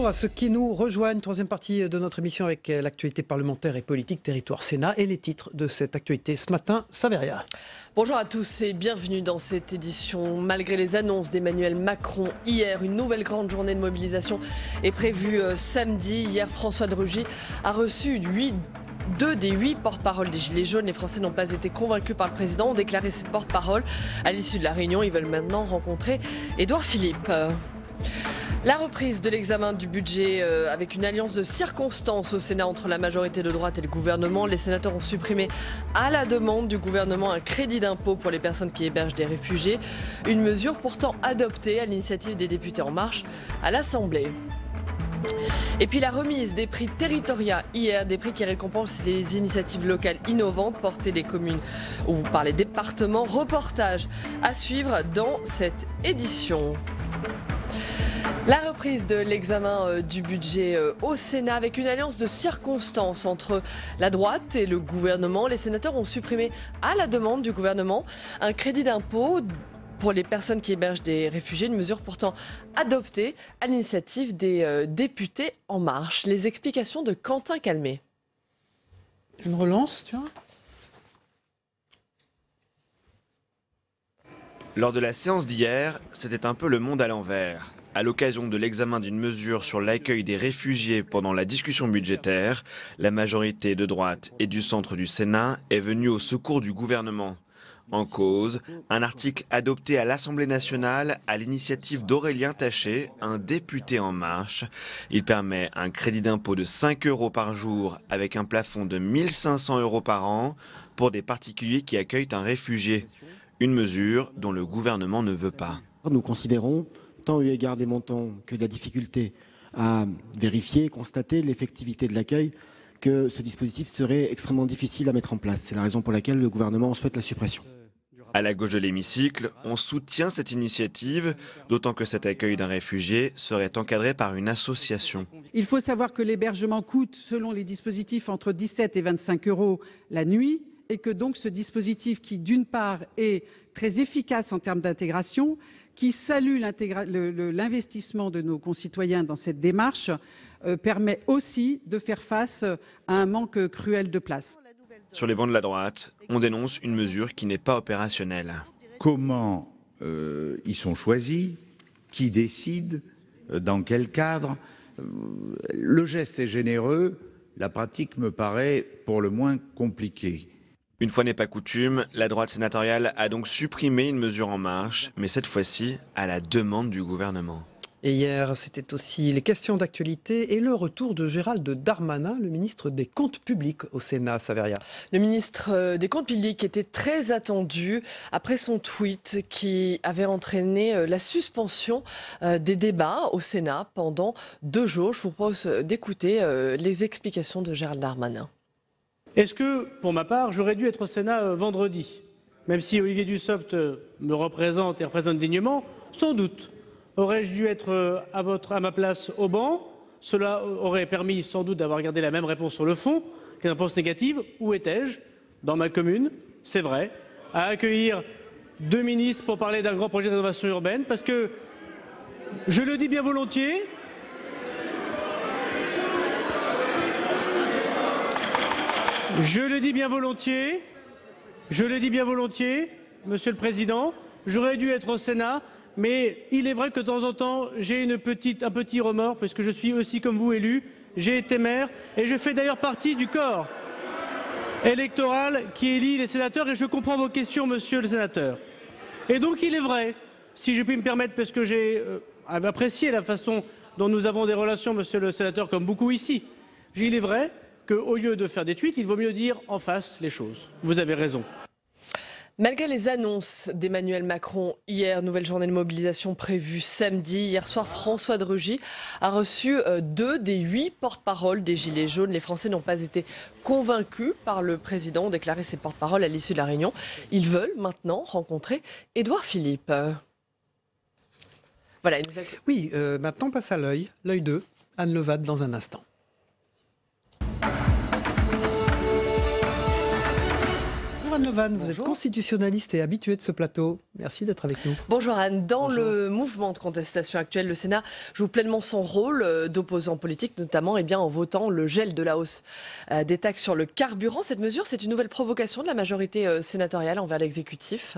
Bonjour à ceux qui nous rejoignent. Troisième partie de notre émission avec l'actualité parlementaire et politique, Territoire Sénat et les titres de cette actualité ce matin. Saveria. Bonjour à tous et bienvenue dans cette édition. Malgré les annonces d'Emmanuel Macron hier, une nouvelle grande journée de mobilisation est prévue samedi. Hier, François de Rugy a reçu deux des 8 porte-paroles des Gilets jaunes. Les Français n'ont pas été convaincus par le président, ont déclaré ses porte-paroles. À l'issue de la réunion, ils veulent maintenant rencontrer Édouard Philippe. La reprise de l'examen du budget avec une alliance de circonstances au Sénat entre la majorité de droite et le gouvernement. Les sénateurs ont supprimé à la demande du gouvernement un crédit d'impôt pour les personnes qui hébergent des réfugiés. Une mesure pourtant adoptée à l'initiative des députés En Marche à l'Assemblée. Et puis la remise des prix Territoria hier, des prix qui récompensent les initiatives locales innovantes portées des communes ou par les départements. Reportage à suivre dans cette édition. La reprise de l'examen du budget au Sénat avec une alliance de circonstances entre la droite et le gouvernement. Les sénateurs ont supprimé à la demande du gouvernement un crédit d'impôt pour les personnes qui hébergent des réfugiés, une mesure pourtant adoptée à l'initiative des députés En Marche. Les explications de Quentin Calmet. Une relance, tu vois ? Lors de la séance d'hier, c'était un peu le monde à l'envers. À l'occasion de l'examen d'une mesure sur l'accueil des réfugiés pendant la discussion budgétaire, la majorité de droite et du centre du Sénat est venue au secours du gouvernement. En cause, un article adopté à l'Assemblée nationale à l'initiative d'Aurélien Taché, un député En Marche. Il permet un crédit d'impôt de 5 € par jour avec un plafond de 1 500 € par an pour des particuliers qui accueillent un réfugié. Une mesure dont le gouvernement ne veut pas. Nous considérons, tant eu égard des montants que de la difficulté à vérifier et constater l'effectivité de l'accueil, que ce dispositif serait extrêmement difficile à mettre en place. C'est la raison pour laquelle le gouvernement en souhaite la suppression. À la gauche de l'hémicycle, on soutient cette initiative, d'autant que cet accueil d'un réfugié serait encadré par une association. Il faut savoir que l'hébergement coûte, selon les dispositifs, entre 17 et 25 € la nuit, et que donc ce dispositif qui, d'une part, est très efficace en termes d'intégration, qui salue l'investissement de nos concitoyens dans cette démarche, permet aussi de faire face à un manque cruel de place. Sur les bancs de la droite, on dénonce une mesure qui n'est pas opérationnelle. Comment ils sont choisis? Qui décide? Dans quel cadre? Le geste est généreux, la pratique me paraît pour le moins compliquée. Une fois n'est pas coutume, la droite sénatoriale a donc supprimé une mesure En Marche, mais cette fois-ci à la demande du gouvernement. Et hier, c'était aussi les questions d'actualité et le retour de Gérald Darmanin, le ministre des Comptes publics au Sénat, Saveria. Le ministre des Comptes publics était très attendu après son tweet qui avait entraîné la suspension des débats au Sénat pendant 2 jours. Je vous propose d'écouter les explications de Gérald Darmanin. Est-ce que, pour ma part, j'aurais dû être au Sénat vendredi? Même si Olivier Dussopt me représente et représente dignement, sans doute. Aurais-je dû être à ma place au banc? Cela aurait permis sans doute d'avoir gardé la même réponse sur le fond qu'une réponse négative. Où étais-je? Dans ma commune, c'est vrai, à accueillir 2 ministres pour parler d'un grand projet de rénovation urbaine, parce que, je le dis bien volontiers, je le dis bien volontiers, Monsieur le Président, j'aurais dû être au Sénat, mais il est vrai que de temps en temps, j'ai un petit remords, parce que je suis aussi comme vous élu, j'ai été maire, et je fais d'ailleurs partie du corps électoral qui élit les sénateurs, et je comprends vos questions, Monsieur le Sénateur. Et donc il est vrai, si je puis me permettre, parce que j'ai apprécié la façon dont nous avons des relations, Monsieur le Sénateur, comme beaucoup ici, il est vrai qu'au lieu de faire des tweets, il vaut mieux dire en face les choses. Vous avez raison. Malgré les annonces d'Emmanuel Macron hier, nouvelle journée de mobilisation prévue samedi. Hier soir, François de Rugy a reçu 2 des 8 porte-paroles des Gilets jaunes. Les Français n'ont pas été convaincus par le président, ont déclaré ses porte-paroles à l'issue de la réunion. Ils veulent maintenant rencontrer Édouard Philippe. Voilà, Oui, maintenant on passe à l'œil 2, Anne Levade dans un instant. Anne Levan, vous êtes Bonjour. constitutionnaliste et habituée de ce plateau. Merci d'être avec nous. Bonjour Anne. Dans Bonjour. le mouvement de contestation actuel, le Sénat joue pleinement son rôle d'opposant politique, notamment en votant le gel de la hausse des taxes sur le carburant. Cette mesure, c'est une nouvelle provocation de la majorité sénatoriale envers l'exécutif.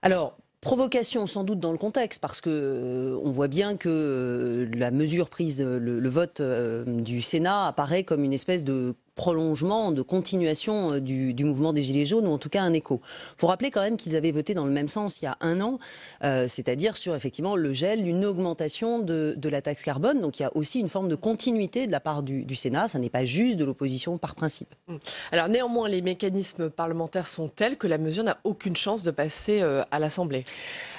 Alors, provocation sans doute dans le contexte, parce que on voit bien que la mesure prise, le vote du Sénat apparaît comme une espèce de prolongement, de continuation du mouvement des Gilets jaunes, ou en tout cas un écho. Il faut rappeler quand même qu'ils avaient voté dans le même sens il y a un an, c'est-à-dire sur effectivement le gel, une augmentation de la taxe carbone. Donc il y a aussi une forme de continuité de la part du Sénat. Ça n'est pas juste de l'opposition par principe. Alors néanmoins, les mécanismes parlementaires sont tels que la mesure n'a aucune chance de passer à l'Assemblée.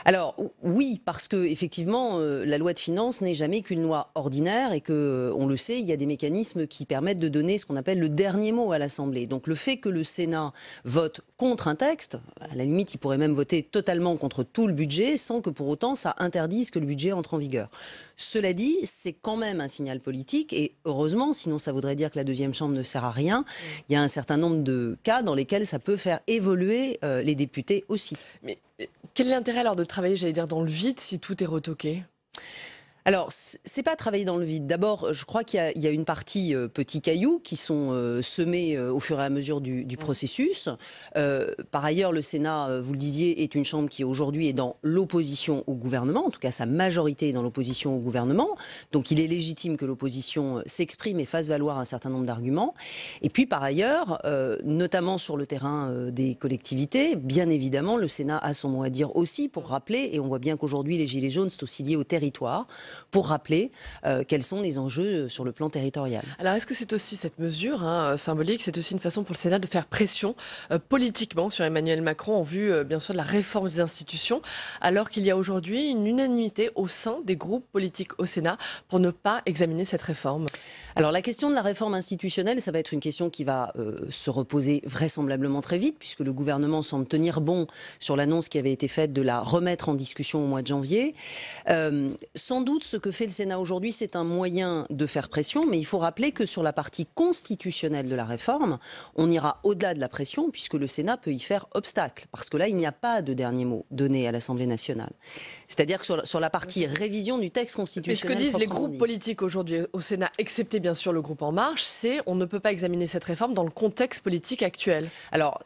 Alors oui, parce que effectivement, la loi de finances n'est jamais qu'une loi ordinaire et que, on le sait, il y a des mécanismes qui permettent de donner ce qu'on appelle le dernier mot à l'Assemblée. Donc le fait que le Sénat vote contre un texte, à la limite, il pourrait même voter totalement contre tout le budget sans que pour autant ça interdise que le budget entre en vigueur. Cela dit, c'est quand même un signal politique et heureusement, sinon ça voudrait dire que la deuxième chambre ne sert à rien. Il y a un certain nombre de cas dans lesquels ça peut faire évoluer les députés aussi. Mais quel est l'intérêt alors de travailler, dans le vide si tout est retoqué ? Alors, c'est pas travailler dans le vide. D'abord, je crois qu'il y a une partie petits cailloux qui sont semés au fur et à mesure du processus. Par ailleurs, le Sénat, vous le disiez, est une chambre qui aujourd'hui est dans l'opposition au gouvernement. En tout cas, sa majorité est dans l'opposition au gouvernement. Donc, il est légitime que l'opposition s'exprime et fasse valoir un certain nombre d'arguments. Et puis, par ailleurs, notamment sur le terrain des collectivités, bien évidemment, le Sénat a son mot à dire aussi pour rappeler, et on voit bien qu'aujourd'hui, les Gilets jaunes, c'est aussi lié au territoire, pour rappeler quels sont les enjeux sur le plan territorial. Alors est-ce que c'est aussi cette mesure symbolique, c'est aussi une façon pour le Sénat de faire pression politiquement sur Emmanuel Macron en vue bien sûr de la réforme des institutions, alors qu'il y a aujourd'hui une unanimité au sein des groupes politiques au Sénat pour ne pas examiner cette réforme? Alors la question de la réforme institutionnelle, ça va être une question qui va se reposer vraisemblablement très vite, puisque le gouvernement semble tenir bon sur l'annonce qui avait été faite de la remettre en discussion au mois de janvier. Sans doute, ce que fait le Sénat aujourd'hui, c'est un moyen de faire pression, mais il faut rappeler que sur la partie constitutionnelle de la réforme, on ira au-delà de la pression, puisque le Sénat peut y faire obstacle, parce que là, il n'y a pas de dernier mot donné à l'Assemblée nationale. C'est-à-dire que sur la partie révision du texte constitutionnel... Mais ce que disent les groupes politiques aujourd'hui au Sénat, excepté bien sûr le groupe En Marche, c'est on ne peut pas examiner cette réforme dans le contexte politique actuel. Alors,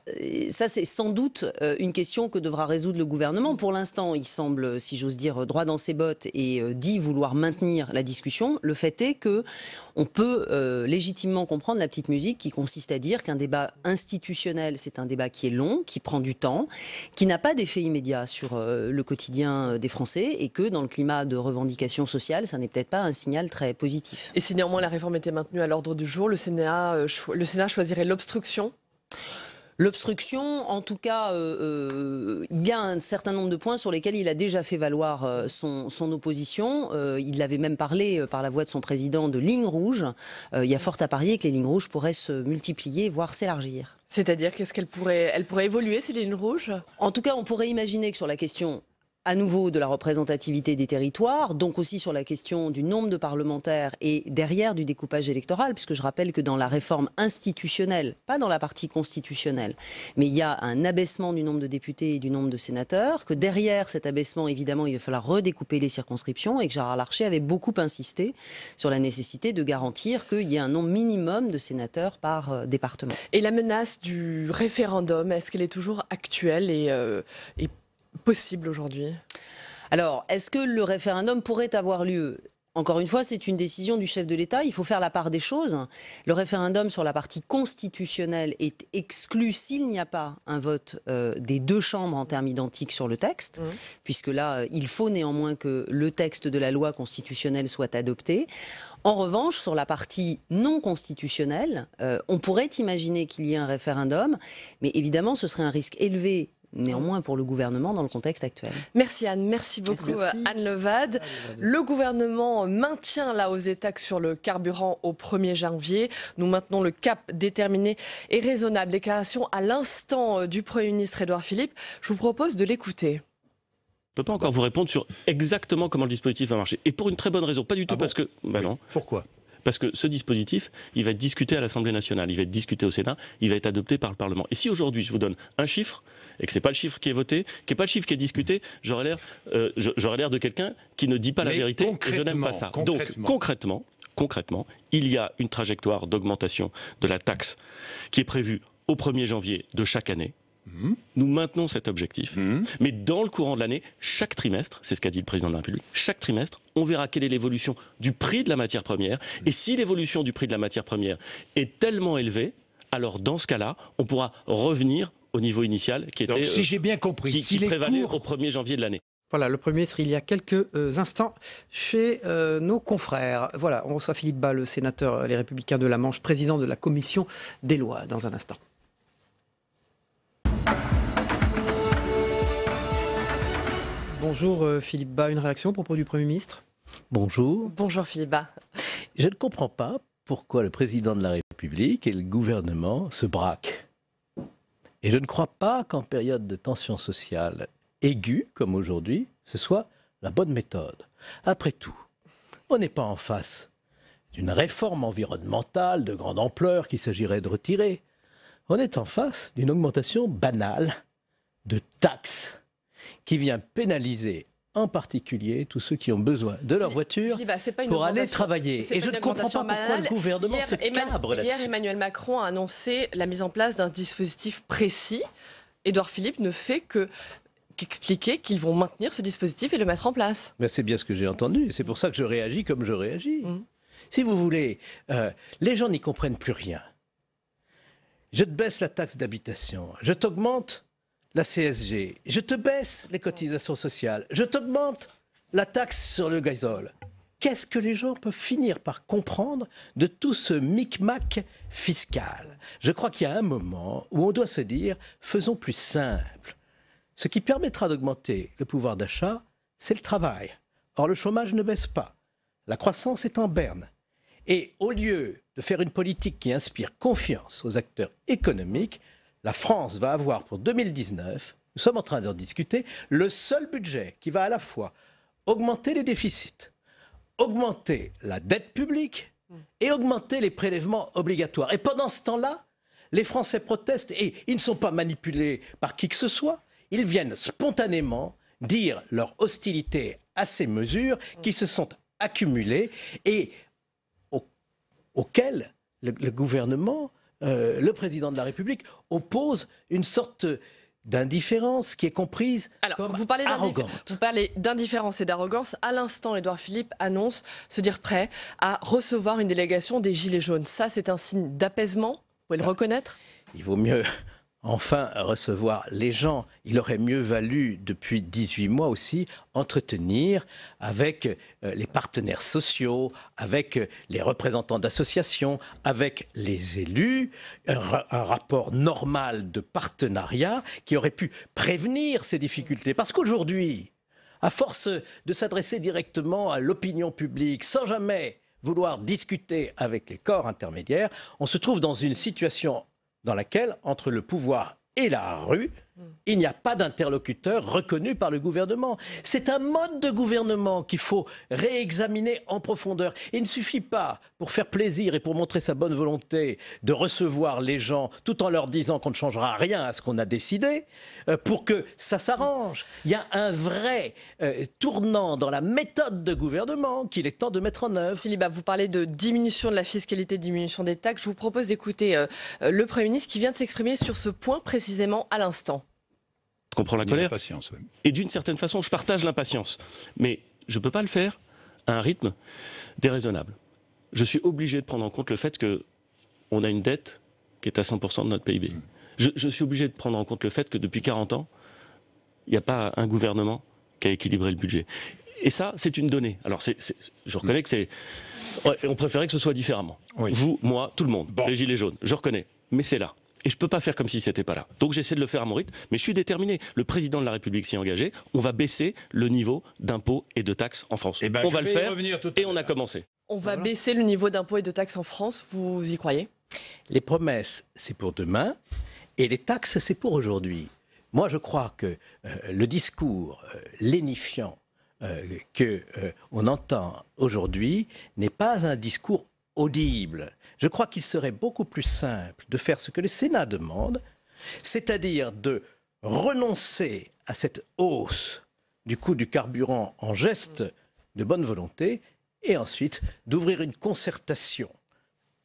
ça c'est sans doute une question que devra résoudre le gouvernement. Pour l'instant, il semble, si j'ose dire, droit dans ses bottes et dit vouloir maintenir la discussion. Le fait est que on peut légitimement comprendre la petite musique qui consiste à dire qu'un débat institutionnel, c'est un débat qui est long, qui prend du temps, qui n'a pas d'effet immédiat sur le quotidien des Français et que dans le climat de revendication sociale, ça n'est peut-être pas un signal très positif. Et si néanmoins la réforme était maintenue à l'ordre du jour, le Sénat choisirait l'obstruction? L'obstruction, en tout cas, il y a un certain nombre de points sur lesquels il a déjà fait valoir son opposition. Il avait même parlé, par la voix de son président, de lignes rouges. Il y a fort à parier que les lignes rouges pourraient se multiplier, voire s'élargir. C'est-à-dire, elle pourrait évoluer, ces lignes rouges? En tout cas, on pourrait imaginer que sur la question... à nouveau de la représentativité des territoires, donc aussi sur la question du nombre de parlementaires et derrière du découpage électoral, puisque je rappelle que dans la réforme institutionnelle, pas dans la partie constitutionnelle, mais il y a un abaissement du nombre de députés et du nombre de sénateurs, que derrière cet abaissement, évidemment, il va falloir redécouper les circonscriptions et que Gérard Larcher avait beaucoup insisté sur la nécessité de garantir qu'il y ait un nombre minimum de sénateurs par département. Et la menace du référendum, est-ce qu'elle est toujours actuelle et possible aujourd'hui? Alors, est-ce que le référendum pourrait avoir lieu? Encore une fois, c'est une décision du chef de l'État. Il faut faire la part des choses. Le référendum sur la partie constitutionnelle est exclu s'il n'y a pas un vote des deux chambres en termes identiques sur le texte, puisque là, il faut néanmoins que le texte de la loi constitutionnelle soit adopté. En revanche, sur la partie non constitutionnelle, on pourrait imaginer qu'il y ait un référendum, mais évidemment, ce serait un risque élevé néanmoins pour le gouvernement dans le contexte actuel. Merci Anne, merci beaucoup Anne Levade. Le gouvernement maintient la hausse des taxes sur le carburant au 1er janvier. Nous maintenons le cap déterminé et raisonnable. Déclaration à l'instant du Premier ministre Édouard Philippe. Je vous propose de l'écouter. Je ne peux pas encore vous répondre sur exactement comment le dispositif va marcher. Et pour une très bonne raison. Pas du tout parce que... non. Pourquoi ? Parce que ce dispositif, il va être discuté à l'Assemblée nationale, il va être discuté au Sénat, il va être adopté par le Parlement. Et si aujourd'hui je vous donne un chiffre, et que ce n'est pas le chiffre qui est voté, qui n'est pas le chiffre qui est discuté, j'aurais l'air de quelqu'un qui ne dit pas la vérité, et je n'aime pas ça. Donc concrètement, il y a une trajectoire d'augmentation de la taxe qui est prévue au 1er janvier de chaque année. Nous maintenons cet objectif, mais dans le courant de l'année, chaque trimestre, c'est ce qu'a dit le président de la République, chaque trimestre, on verra quelle est l'évolution du prix de la matière première. Et si l'évolution du prix de la matière première est tellement élevée, alors dans ce cas-là, on pourra revenir au niveau initial qui était, donc, si j'ai bien compris, qui prévalait au 1er janvier de l'année. Voilà, le Premier ministre, il y a quelques instants, chez nos confrères. Voilà, on reçoit Philippe Bas, le sénateur Les Républicains de la Manche, président de la Commission des lois, dans un instant. Bonjour Philippe Bas, une réaction à propos du Premier ministre ? Bonjour. Bonjour Philippe Bas. Je ne comprends pas pourquoi le président de la République et le gouvernement se braquent. Et je ne crois pas qu'en période de tension sociale aiguë, comme aujourd'hui, ce soit la bonne méthode. Après tout, on n'est pas en face d'une réforme environnementale de grande ampleur qu'il s'agirait de retirer. On est en face d'une augmentation banale de taxes qui vient pénaliser en particulier tous ceux qui ont besoin de leur voiture pour aller travailler. Et je ne comprends pas pourquoi le gouvernement se cabre là-dessus. Hier, Emmanuel Macron a annoncé la mise en place d'un dispositif précis. Édouard Philippe ne fait qu'expliquer qu'ils vont maintenir ce dispositif et le mettre en place. Mais c'est bien ce que j'ai entendu. C'est pour ça que je réagis comme je réagis. Si vous voulez, les gens n'y comprennent plus rien. Je te baisse la taxe d'habitation, je t'augmente la CSG, je te baisse les cotisations sociales, je t'augmente la taxe sur le gazole. Qu'est-ce que les gens peuvent finir par comprendre de tout ce micmac fiscal ? Je crois qu'il y a un moment où on doit se dire, faisons plus simple. Ce qui permettra d'augmenter le pouvoir d'achat, c'est le travail. Or, le chômage ne baisse pas. La croissance est en berne. Et au lieu de faire une politique qui inspire confiance aux acteurs économiques, la France va avoir pour 2019, nous sommes en train d'en discuter, le seul budget qui va à la fois augmenter les déficits, augmenter la dette publique et augmenter les prélèvements obligatoires. Et pendant ce temps-là, les Français protestent et ils ne sont pas manipulés par qui que ce soit. Ils viennent spontanément dire leur hostilité à ces mesures qui se sont accumulées et auxquelles le gouvernement, le président de la République oppose une sorte d'indifférence qui est comprise comme arrogante. Vous parlez d'indifférence et d'arrogance. À l'instant, Édouard Philippe annonce se dire prêt à recevoir une délégation des Gilets jaunes. Ça, c'est un signe d'apaisement. Vous pouvez le reconnaître ? Il vaut mieux enfin recevoir les gens. Il aurait mieux valu, depuis 18 mois aussi, entretenir avec les partenaires sociaux, avec les représentants d'associations, avec les élus, un rapport normal de partenariat qui aurait pu prévenir ces difficultés. Parce qu'aujourd'hui, à force de s'adresser directement à l'opinion publique, sans jamais vouloir discuter avec les corps intermédiaires, on se trouve dans une situation dans laquelle, entre le pouvoir et la rue, il n'y a pas d'interlocuteur reconnu par le gouvernement. C'est un mode de gouvernement qu'il faut réexaminer en profondeur. Il ne suffit pas, pour faire plaisir et pour montrer sa bonne volonté, de recevoir les gens tout en leur disant qu'on ne changera rien à ce qu'on a décidé, pour que ça s'arrange. Il y a un vrai tournant dans la méthode de gouvernement qu'il est temps de mettre en œuvre. Philippe, vous parlez de diminution de la fiscalité, diminution des taxes. Je vous propose d'écouter le Premier ministre qui vient de s'exprimer sur ce point précisément à l'instant. Je comprends la colère. Et d'une certaine façon, je partage l'impatience. Mais je ne peux pas le faire à un rythme déraisonnable. Je suis obligé de prendre en compte le fait qu'on a une dette qui est à 100% de notre PIB. Je suis obligé de prendre en compte le fait que depuis 40 ans, il n'y a pas un gouvernement qui a équilibré le budget. Et ça, c'est une donnée. Alors, je reconnais que c'est... On préférait que ce soit différemment. Oui. Vous, moi, tout le monde, les Gilets jaunes, je reconnais. Mais c'est là. Et je ne peux pas faire comme si ce n'était pas là. Donc j'essaie de le faire à mon rythme, mais je suis déterminé. Le président de la République s'y est engagé. On va baisser le niveau d'impôts et de taxes en France. On va le faire et on a commencé. On va baisser le niveau d'impôts et de taxes en France, vous y croyez ? Les promesses, c'est pour demain, et les taxes, c'est pour aujourd'hui. Moi, je crois que le discours lénifiant qu'on entend aujourd'hui n'est pas un discours audible. Je crois qu'il serait beaucoup plus simple de faire ce que le Sénat demande, c'est-à-dire de renoncer à cette hausse du coût du carburant en geste de bonne volonté et ensuite d'ouvrir une concertation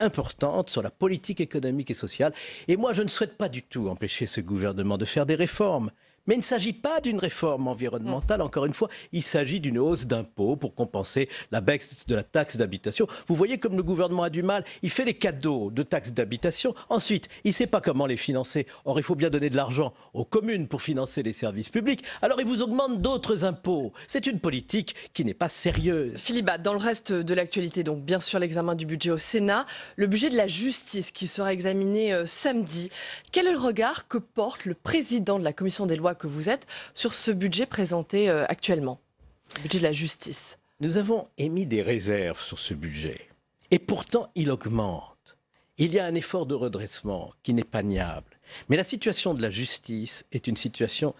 importante sur la politique économique et sociale. Et moi, je ne souhaite pas du tout empêcher ce gouvernement de faire des réformes. Mais il ne s'agit pas d'une réforme environnementale, encore une fois, il s'agit d'une hausse d'impôts pour compenser la baisse de la taxe d'habitation. Vous voyez comme le gouvernement a du mal, il fait les cadeaux de taxes d'habitation, ensuite il ne sait pas comment les financer. Or il faut bien donner de l'argent aux communes pour financer les services publics, alors il vous augmente d'autres impôts. C'est une politique qui n'est pas sérieuse. Philippe Bas, dans le reste de l'actualité, donc bien sûr l'examen du budget au Sénat, le budget de la justice qui sera examiné samedi. Quel est le regard que porte le président de la commission des lois que vous êtes sur ce budget présenté actuellement, le budget de la justice? Nous avons émis des réserves sur ce budget et pourtant il augmente. Il y a un effort de redressement qui n'est pas niable. Mais la situation de la justice est une situation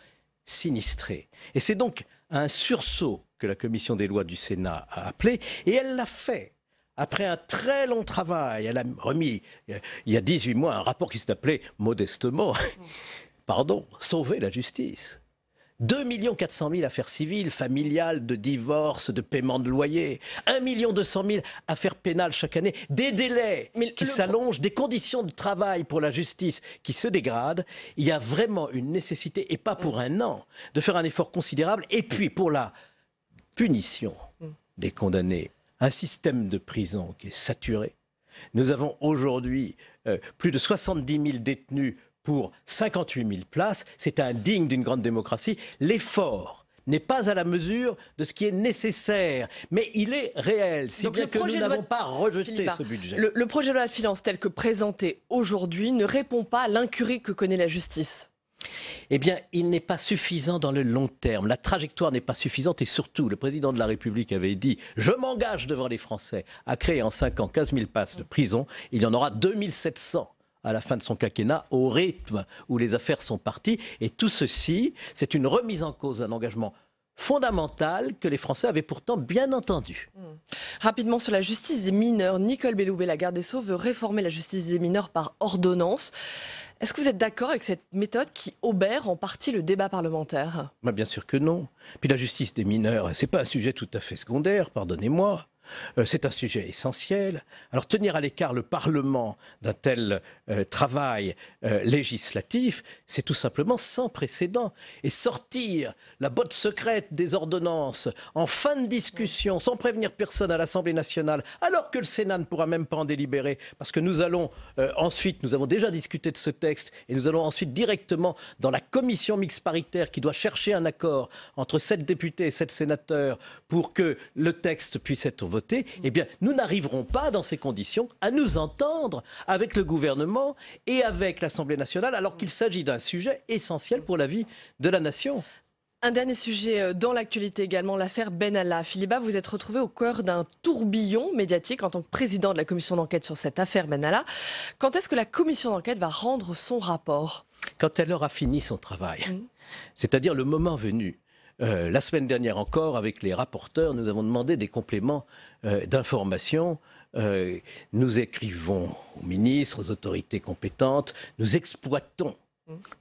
sinistrée. Et c'est donc un sursaut que la commission des lois du Sénat a appelé et elle l'a fait. Après un très long travail, elle a remis il y a 18 mois un rapport qui s'appelait modestement sauver la justice. 2 400 000 affaires civiles, familiales, de divorce, de paiement de loyer. 1 200 000 affaires pénales chaque année. Des délais qui s'allongent, des conditions de travail pour la justice qui se dégradent. Il y a vraiment une nécessité, et pas pour un an, de faire un effort considérable. Et puis pour la punition des condamnés, un système de prison qui est saturé. Nous avons aujourd'hui plus de 70 000 détenus pour 58 000 places, c'est indigne d'une grande démocratie. L'effort n'est pas à la mesure de ce qui est nécessaire, mais il est réel, si bien que nous n'avons pas rejeté ce budget. Le projet de loi de finances tel que présenté aujourd'hui ne répond pas à l'incurie que connaît la justice. Eh bien, il n'est pas suffisant dans le long terme. La trajectoire n'est pas suffisante et surtout, le président de la République avait dit « Je m'engage devant les Français à créer en 5 ans 15 000 places de prison. Il y en aura 2 700. À la fin de son quinquennat, au rythme où les affaires sont parties. Et tout ceci, c'est une remise en cause d'un engagement fondamental que les Français avaient pourtant bien entendu. Rapidement sur la justice des mineurs, Nicole Belloubet, la garde des Sceaux, veut réformer la justice des mineurs par ordonnance. Est-ce que vous êtes d'accord avec cette méthode qui obère en partie le débat parlementaire? Bien sûr que non. Puis la justice des mineurs, c'est pas un sujet tout à fait secondaire, pardonnez-moi. C'est un sujet essentiel. Alors tenir à l'écart le Parlement d'un tel travail législatif, c'est tout simplement sans précédent. Et sortir la botte secrète des ordonnances en fin de discussion, sans prévenir personne à l'Assemblée nationale, alors que le Sénat ne pourra même pas en délibérer, parce que nous allons ensuite, nous avons déjà discuté de ce texte, et nous allons ensuite directement dans la commission mixte paritaire qui doit chercher un accord entre 7 députés et 7 sénateurs pour que le texte puisse être voté. Eh bien, nous n'arriverons pas dans ces conditions à nous entendre avec le gouvernement et avec l'Assemblée nationale, alors qu'il s'agit d'un sujet essentiel pour la vie de la nation. Un dernier sujet dans l'actualité également, l'affaire Benalla. Philippe Bas, vous êtes retrouvé au cœur d'un tourbillon médiatique en tant que président de la commission d'enquête sur cette affaire Benalla. Quand est-ce que la commission d'enquête va rendre son rapport? Quand elle aura fini son travail, c'est-à-dire le moment venu. La semaine dernière encore, avec les rapporteurs, nous avons demandé des compléments d'information. Nous écrivons aux ministres, aux autorités compétentes, nous exploitons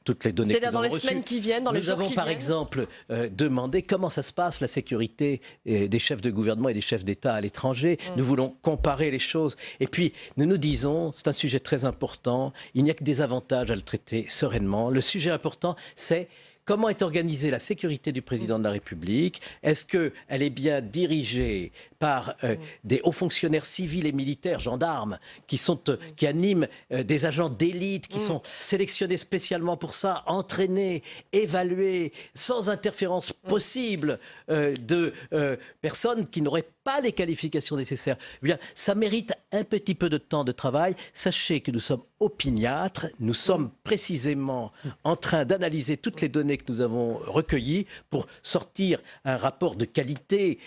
toutes les données que nous avons reçues. C'est-à-dire dans les semaines qui viennent, dans les jours qui viennent. Nous avons par exemple demandé comment ça se passe, la sécurité des chefs de gouvernement et des chefs d'État à l'étranger. Nous voulons comparer les choses. Et puis, nous nous disons, c'est un sujet très important, il n'y a que des avantages à le traiter sereinement. Le sujet important, c'est comment est organisée la sécurité du président de la République? Est-ce qu'elle est bien dirigée par des hauts fonctionnaires civils et militaires, gendarmes, qui animent des agents d'élite, qui sont sélectionnés spécialement pour ça, entraînés, évalués, sans interférence possible de personnes qui n'auraient pas les qualifications nécessaires? Eh bien, ça mérite un petit peu de temps de travail. Sachez que nous sommes opiniâtres, nous sommes précisément en train d'analyser toutes les données que nous avons recueillies pour sortir un rapport de qualité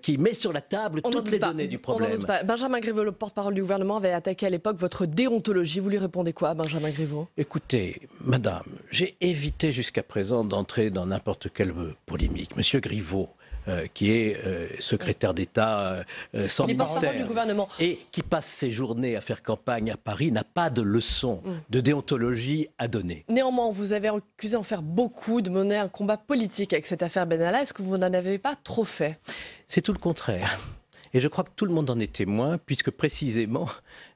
qui met sur la table toutes les données du problème. Benjamin Griveaux, le porte-parole du gouvernement, avait attaqué à l'époque votre déontologie. Vous lui répondez quoi, Benjamin Griveaux? Écoutez, madame, j'ai évité jusqu'à présent d'entrer dans n'importe quelle polémique. Monsieur Griveaux, qui est secrétaire d'État sans ministère, du gouvernement, et qui passe ses journées à faire campagne à Paris, n'a pas de leçon de déontologie à donner. Néanmoins, vous avez accusé d'en faire beaucoup, de mener un combat politique avec cette affaire Benalla. Est-ce que vous n'en avez pas trop fait? C'est tout le contraire. Et je crois que tout le monde en est témoin, puisque précisément,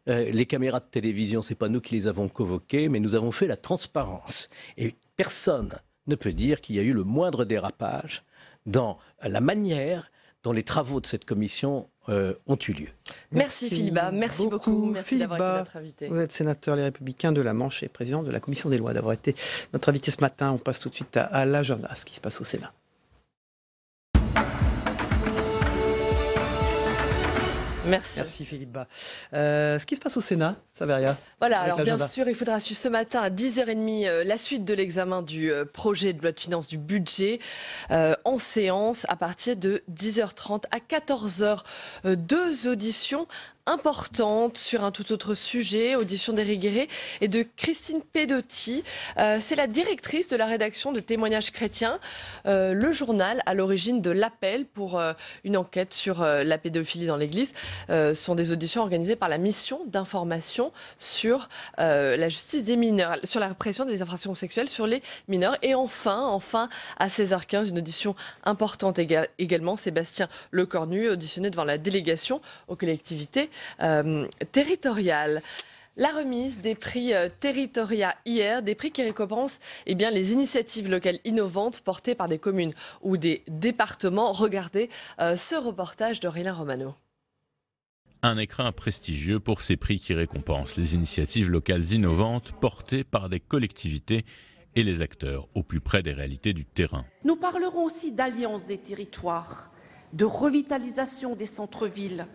les caméras de télévision, ce n'est pas nous qui les avons convoquées, mais nous avons fait la transparence. Et personne ne peut dire qu'il y a eu le moindre dérapage dans la manière dont les travaux de cette commission ont eu lieu. Merci Philippe Bas, merci beaucoup. Merci d'avoir été notre invité. Vous êtes sénateur Les Républicains de la Manche et président de la Commission des lois, d'avoir été notre invité ce matin. On passe tout de suite à l'agenda, ce qui se passe au Sénat. Merci Philippe Bas. Ce qui se passe au Sénat, Saveria? Voilà, alors bien sûr, il faudra suivre ce matin à 10h30 la suite de l'examen du projet de loi de finances du budget en séance à partir de 10h30 à 14h. 2 auditions importante sur un tout autre sujet, audition d'Éric Guéret et de Christine Pedotti. C'est la directrice de la rédaction de Témoignages chrétiens, le journal à l'origine de l'appel pour une enquête sur la pédophilie dans l'Église. Ce sont des auditions organisées par la mission d'information sur la justice des mineurs, sur la répression des infractions sexuelles sur les mineurs. Et enfin, à 16h15, une audition importante également, Sébastien Lecornu, auditionné devant la délégation aux collectivités territoriales. La remise des prix Territoria hier, des prix qui récompensent les initiatives locales innovantes portées par des communes ou des départements. Regardez ce reportage d'Aurélien Romano. Un écrin prestigieux pour ces prix qui récompensent les initiatives locales innovantes portées par des collectivités et les acteurs au plus près des réalités du terrain. Nous parlerons aussi d'alliance des territoires, de revitalisation des centres-villes,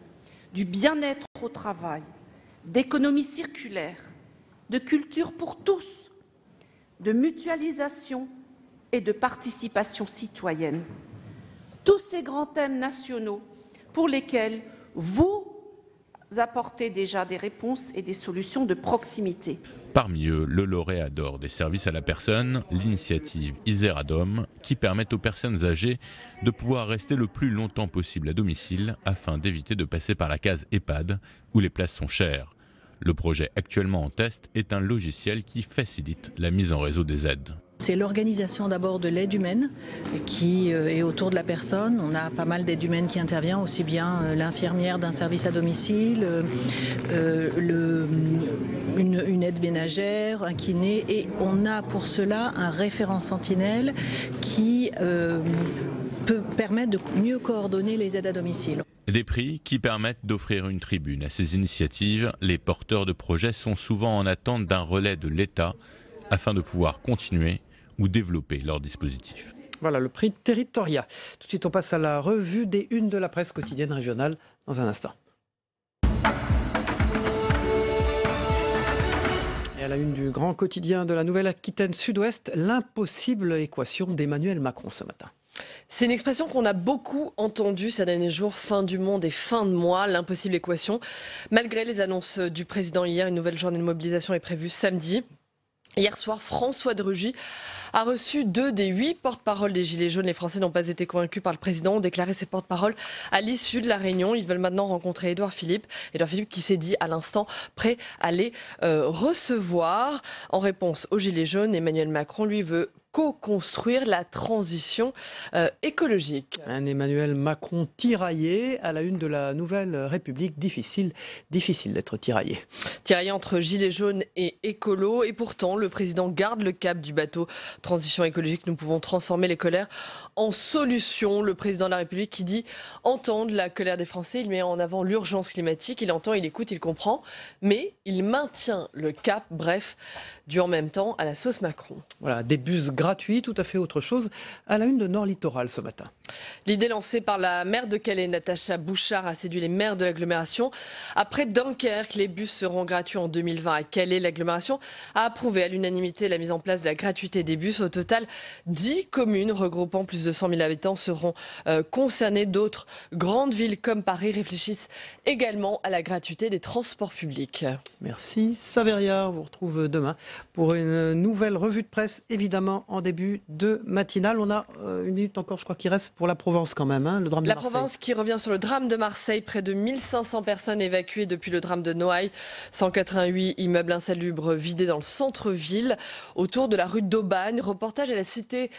du bien-être au travail, d'économie circulaire, de culture pour tous, de mutualisation et de participation citoyenne. Tous ces grands thèmes nationaux pour lesquels vous apportez déjà des réponses et des solutions de proximité. Parmi eux, le lauréat d'or des services à la personne, l'initiative Iseradom, qui permet aux personnes âgées de pouvoir rester le plus longtemps possible à domicile afin d'éviter de passer par la case EHPAD où les places sont chères. Le projet actuellement en test est un logiciel qui facilite la mise en réseau des aides. C'est l'organisation d'abord de l'aide humaine qui est autour de la personne. On a pas mal d'aide humaine qui intervient, aussi bien l'infirmière d'un service à domicile, une aide ménagère, un kiné. Et on a pour cela un référent sentinelle qui peut permettre de mieux coordonner les aides à domicile. Des prix qui permettent d'offrir une tribune à ces initiatives. Les porteurs de projets sont souvent en attente d'un relais de l'État afin de pouvoir continuer ou développer leur dispositif. Voilà le prix Territoria. Tout de suite, on passe à la revue des unes de la presse quotidienne régionale dans un instant. Et à la une du grand quotidien de la Nouvelle-Aquitaine Sud-Ouest, l'impossible équation d'Emmanuel Macron ce matin. C'est une expression qu'on a beaucoup entendue ces derniers jours, fin du monde et fin de mois, l'impossible équation. Malgré les annonces du président hier, une nouvelle journée de mobilisation est prévue samedi. Hier soir, François de Rugy a reçu 2 des 8 porte-paroles des Gilets jaunes. Les Français n'ont pas été convaincus par le président, ont déclaré ses porte-paroles à l'issue de la réunion. Ils veulent maintenant rencontrer Édouard Philippe. Édouard Philippe qui s'est dit à l'instant prêt à les recevoir. En réponse aux Gilets jaunes, Emmanuel Macron, lui, veut co-construire la transition écologique. Un Emmanuel Macron tiraillé à la une de la Nouvelle République. Difficile d'être tiraillé. Tiraillé entre Gilets jaunes et écolo. Et pourtant, le président garde le cap du bateau transition écologique. Nous pouvons transformer les colères en solutions. Le président de la République qui dit entendre la colère des Français. Il met en avant l'urgence climatique. Il entend, il écoute, il comprend. Mais il maintient le cap. Bref, du en même temps à la sauce Macron. Voilà, des bus gratuits, tout à fait autre chose, à la une de Nord Littoral ce matin. L'idée lancée par la maire de Calais, Natacha Bouchard, a séduit les maires de l'agglomération. Après Dunkerque, les bus seront gratuits en 2020 à Calais. L'agglomération a approuvé à l'unanimité la mise en place de la gratuité des bus. Au total, 10 communes regroupant plus de 100 000 habitants seront concernées. D'autres grandes villes comme Paris réfléchissent également à la gratuité des transports publics. Merci Saveria, on vous retrouve demain pour une nouvelle revue de presse, évidemment en en début de matinale. On a une minute encore, je crois qu'il reste pour la Provence quand même, hein, le drame de Marseille. La Provence qui revient sur le drame de Marseille. Près de 1500 personnes évacuées depuis le drame de Noailles. 188 immeubles insalubres vidés dans le centre-ville, autour de la rue d'Aubagne. Reportage à la cité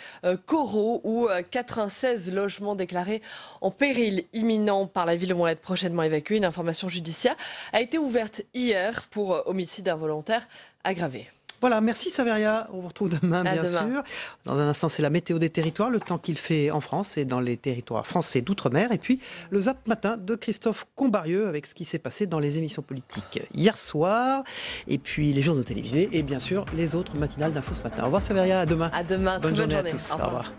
Corot, où 96 logements déclarés en péril imminent par la ville vont être prochainement évacués. Une information judiciaire a été ouverte hier pour homicide involontaire aggravé. Voilà, merci Saveria. On vous retrouve demain, bien sûr. Dans un instant, c'est la météo des territoires, le temps qu'il fait en France et dans les territoires français d'outre-mer. Et puis, le Zap Matin de Christophe Combarieux avec ce qui s'est passé dans les émissions politiques hier soir. Et puis, les journaux télévisés et bien sûr, les autres matinales d'Info ce matin. Au revoir Saveria, à demain. À demain, bonne journée à tous. Au revoir.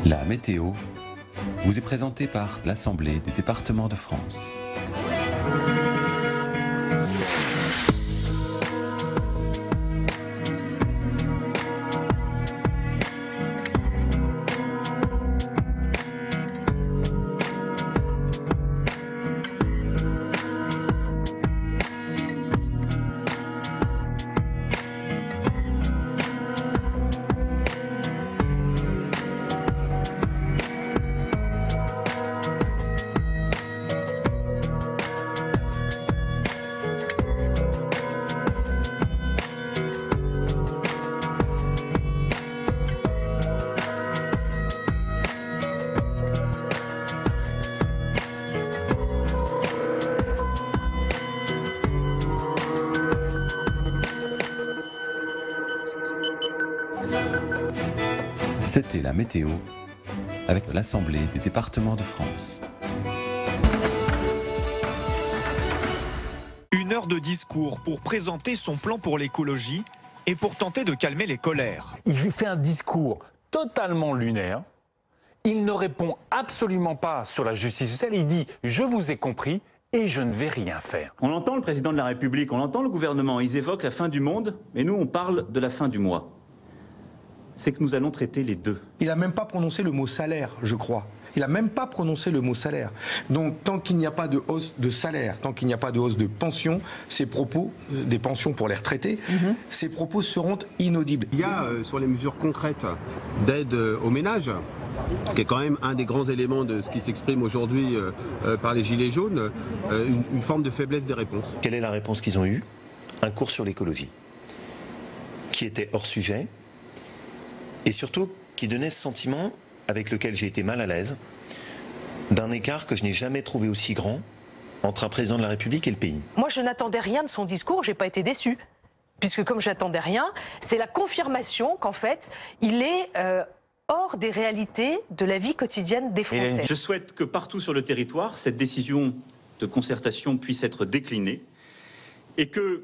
La météo vous est présentée par l'Assemblée des départements de France. C'était la météo avec l'Assemblée des départements de France. Une heure de discours pour présenter son plan pour l'écologie et pour tenter de calmer les colères. Il fait un discours totalement lunaire. Il ne répond absolument pas sur la justice sociale. Il dit « je vous ai compris ». Et je ne vais rien faire. On entend le président de la République, on entend le gouvernement, ils évoquent la fin du monde, et nous on parle de la fin du mois. C'est que nous allons traiter les deux. Il n'a même pas prononcé le mot salaire, je crois. Il n'a même pas prononcé le mot salaire. Donc tant qu'il n'y a pas de hausse de salaire, tant qu'il n'y a pas de hausse de pension, ces propos, des pensions pour les retraités, ces propos seront inaudibles. Il y a sur les mesures concrètes d'aide aux ménages, qui est quand même un des grands éléments de ce qui s'exprime aujourd'hui par les Gilets jaunes, une forme de faiblesse des réponses. Quelle est la réponse qu'ils ont eue? Un cours sur l'écologie, qui était hors sujet, et surtout qui donnait ce sentiment, avec lequel j'ai été mal à l'aise, d'un écart que je n'ai jamais trouvé aussi grand entre un président de la République et le pays. Moi, je n'attendais rien de son discours, j'ai pas été déçue. Puisque comme j'attendais rien, c'est la confirmation qu'en fait, il est hors des réalités de la vie quotidienne des Français. Je souhaite que partout sur le territoire, cette décision de concertation puisse être déclinée et que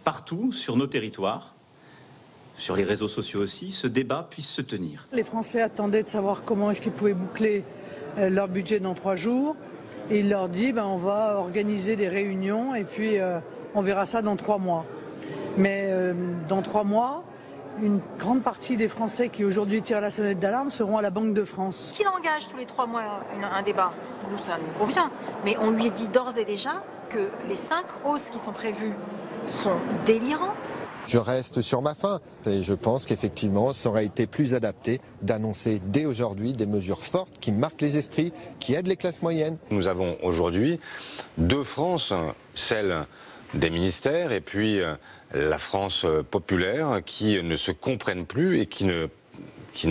partout sur nos territoires, sur les réseaux sociaux aussi, ce débat puisse se tenir. Les Français attendaient de savoir comment est-ce qu'ils pouvaient boucler leur budget dans 3 jours. Et il leur dit, on va organiser des réunions et puis on verra ça dans 3 mois. Mais dans 3 mois, une grande partie des Français qui aujourd'hui tirent la sonnette d'alarme seront à la Banque de France. Qu'il engage tous les 3 mois un débat, nous ça nous convient. Mais on lui dit d'ores et déjà que les 5 hausses qui sont prévues sont délirantes. Je reste sur ma faim et je pense qu'effectivement, ça aurait été plus adapté d'annoncer dès aujourd'hui des mesures fortes qui marquent les esprits, qui aident les classes moyennes. Nous avons aujourd'hui 2 France, celle des ministères et puis la France populaire qui ne se comprennent plus et qui ne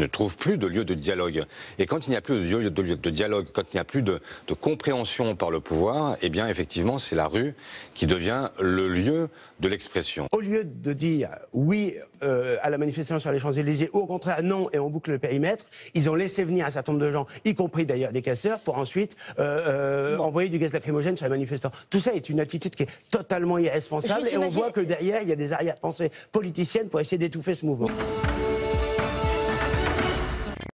trouvent plus de lieu de dialogue. Et quand il n'y a plus de lieu de dialogue, quand il n'y a plus de compréhension par le pouvoir, eh bien effectivement c'est la rue qui devient le lieu de l'expression. Au lieu de dire oui à la manifestation sur les Champs-Élysées, ou au contraire non et on boucle le périmètre, ils ont laissé venir un certain nombre de gens, y compris d'ailleurs des casseurs, pour ensuite envoyer du gaz lacrymogène sur les manifestants. Tout ça est une attitude qui est totalement irresponsable et on voit que derrière il y a des arrière-pensées politiciennes pour essayer d'étouffer ce mouvement.